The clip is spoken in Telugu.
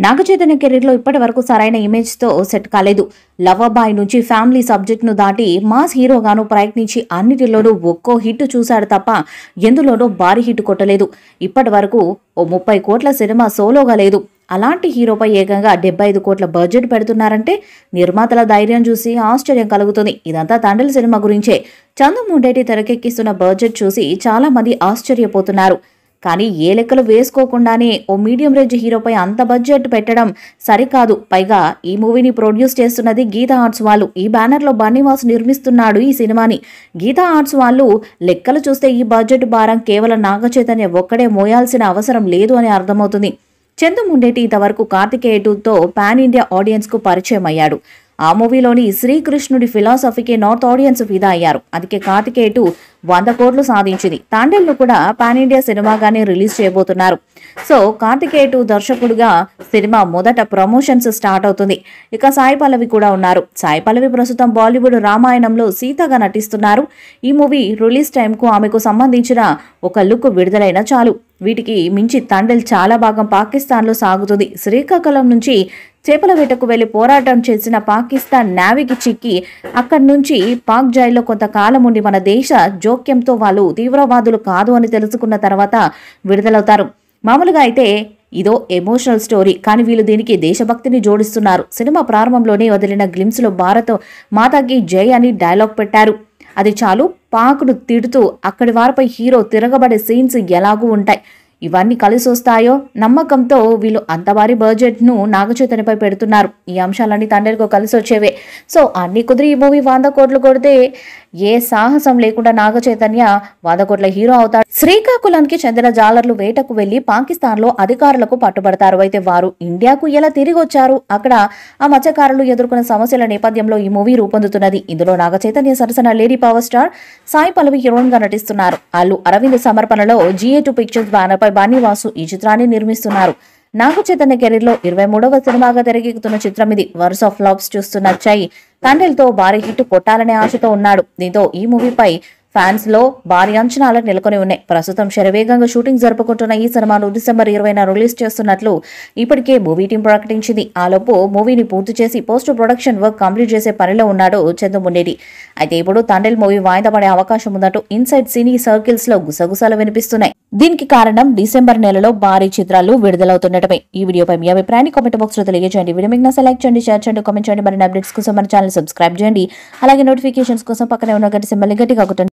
నాగచైతన్య కెరీర్లో ఇప్పటి వరకు సరైన ఇమేజ్తో సెట్ కాలేదు. లవర్ బాయ్ నుంచి ఫ్యామిలీ సబ్జెక్ట్ను దాటి మాస్ హీరోగాను ప్రయత్నించి అన్నిటిలోనూ ఒక్కో హిట్ చూశాడు తప్ప ఎందులోనూ భారీ హిట్ కొట్టలేదు. ఇప్పటి వరకు ఓ 30 కోట్ల సినిమా సోలోగా లేదు. అలాంటి హీరోపై ఏకంగా 75 కోట్ల బడ్జెట్ పెడుతున్నారంటే నిర్మాతల ధైర్యం చూసి ఆశ్చర్యం కలుగుతుంది. ఇదంతా తండ్రి సినిమా గురించే. చందు ముండేటి తెరకెక్కిస్తున్న బడ్జెట్ చూసి చాలా మంది ఆశ్చర్యపోతున్నారు. కానీ ఏ లెక్కలు వేసుకోకుండానే ఓ మీడియం రేంజ్ హీరోపై అంత బడ్జెట్ పెట్టడం సరికాదు. పైగా ఈ మూవీని ప్రొడ్యూస్ చేస్తున్నది గీతా ఆర్ట్స్ వాళ్ళు. ఈ బ్యానర్లో బన్నీవాసు నిర్మిస్తున్నాడు ఈ సినిమాని. గీతా ఆర్ట్స్ వాళ్ళు లెక్కలు చూస్తే ఈ బడ్జెట్ భారం కేవలం నాగచైతన్య ఒక్కడే మోయాల్సిన అవసరం లేదు అని అర్థమవుతుంది. చందు ముండేటి ఇంతవరకు కార్తికేయ 2తో పాన్ ఇండియా ఆడియన్స్ కు పరిచయం అయ్యాడు. ఆ మూవీలోని శ్రీకృష్ణుడి ఫిలాసఫీకి నార్త్ ఆడియన్స్ ఫిదా అయ్యారు. అందుకే కార్తికేయ 2 100 కోట్లు సాధించింది. తాండేల్లో కూడా పాన్ ఇండియా సినిమాగానే రిలీజ్ చేయబోతున్నారు. సో కార్తికేయ 2 దర్శకుడుగా సినిమా మొదట ప్రమోషన్స్ స్టార్ట్ అవుతుంది. ఇక సాయి పల్లవి కూడా ఉన్నారు. సాయి పల్లవి ప్రస్తుతం బాలీవుడ్ రామాయణంలో సీతగా నటిస్తున్నారు. ఈ మూవీ రిలీజ్ టైంకు ఆమెకు సంబంధించిన ఒక లుక్ విడుదలైనా చాలు. వీటికి మించి తండేల్ చాలా భాగం పాకిస్తాన్లో సాగుతుంది. శ్రీకాకుళం నుంచి చేపల వేటకు వెళ్లి పోరాటం చేసిన పాకిస్తాన్ నేవీకి చిక్కి అక్కడి నుంచి పాక్ జైల్లో కొంతకాలం ఉండి మన దేశ జోక్యంతో వాళ్ళు తీవ్రవాదులు కాదు అని తెలుసుకున్న తర్వాత విడుదలవుతారు. మామూలుగా అయితే ఇదో ఎమోషనల్ స్టోరీ, కానీ వీళ్ళు దీనికి దేశభక్తిని జోడిస్తున్నారు. సినిమా ప్రారంభంలోనే వదిలిన గ్లిమ్స్ లో భారత్ మాతాకి జై అని డైలాగ్ పెట్టారు. అది చాలు. పాక్ను తిడుతూ అక్కడి వారిపై హీరో తిరగబడే సీన్స్ ఎలాగూ ఉంటాయి. ఇవన్నీ కలిసి వస్తాయో నమ్మకంతో వీళ్ళు అంత భారీ బడ్జెట్ ను నాగచైతన్యపై పెడుతున్నారు. ఈ అంశాలన్నీ తండ్రికి కలిసి వచ్చేవే. సో అన్ని కుదిరి ఈ మూవీ 100 కోట్లు కొడితే ఏ సాహసం లేకుండా నాగచైతన్య 100 కోట్ల హీరో అవుతాడు. శ్రీకాకుళానికి చెందిన జాలర్లు వేటకు వెళ్లి పాకిస్తాన్ లో అధికారులకు పట్టుబడతారు. అయితే వారు ఇండియాకు ఎలా తిరిగి వచ్చారు, అక్కడ ఆ మత్స్యకారులు ఎదుర్కొన్న సమస్యల నేపథ్యంలో ఈ మూవీ రూపొందుతున్నది. ఇందులో నాగచైతన్య సరసన lady power star Sai Pallavi heroine గా నటిస్తున్నారు. అల్లు అరవింద్ సమర్పణలో GA2 పిక్చర్స్ బ్యానర్ పై బన్నీవాసు ఈ చిత్రాన్ని నిర్మిస్తున్నారు. నాగచైతన్య కెరీర్ లో 23వ సినిమాగా తెరకెక్కుతున్న చిత్రం ఇది. వరుస ఫ్లాప్స్ చూస్తున్న చై తండ్రితో భారీ హిట్ కొట్టాలనే ఆశతో ఉన్నాడు. దీంతో ఈ మూవీపై ఫ్యాన్స్ లో భారీ అంచనాలు నెలకొని ఉన్నాయి. ప్రస్తుతం శరవేగంగా షూటింగ్ జరుపుకుంటున్న ఈ సినిమాను డిసెంబర్ 20న రిలీజ్ చేస్తున్నట్లు ఇప్పటికే మూవీ టీం ప్రకటించింది. ఆలోపు మూవీని పూర్తి చేసి పోస్ట్ ప్రొడక్షన్ వర్క్ కంప్లీట్ చేసే పనిలో ఉన్నాడు చందు ముండేటి. అయితే ఇప్పుడు తండ్రి మూవీ వాయిదా పడే అవకాశం ఉందంటూ ఇన్సైడ్ సినీ సర్కిల్స్ లో గుసగుసలు వినిపిస్తున్నాయి. దీనికి కారణం డిసెంబర్ నెలలో భారీ చిత్రాలు విడుదలవుతుండటమే. ఈ వీడియోపై మీ అభిప్రాయాన్ని కామెంట్ బాక్స్ లో తెలియజేయండి. వీడియో మీకు లైక్ చేయండి, షేర్ చేయండి, కామెంట్ చేయండి. మరిన్ని అప్డేట్స్ కోసం మన ఛానల్ సబ్స్క్రైబ్ చేయండి. అలాగే నోటిఫికేషన్స్ కోసం పక్కనే ఉన్న గంట సింబల్ గట్టిగా కొట్టండి.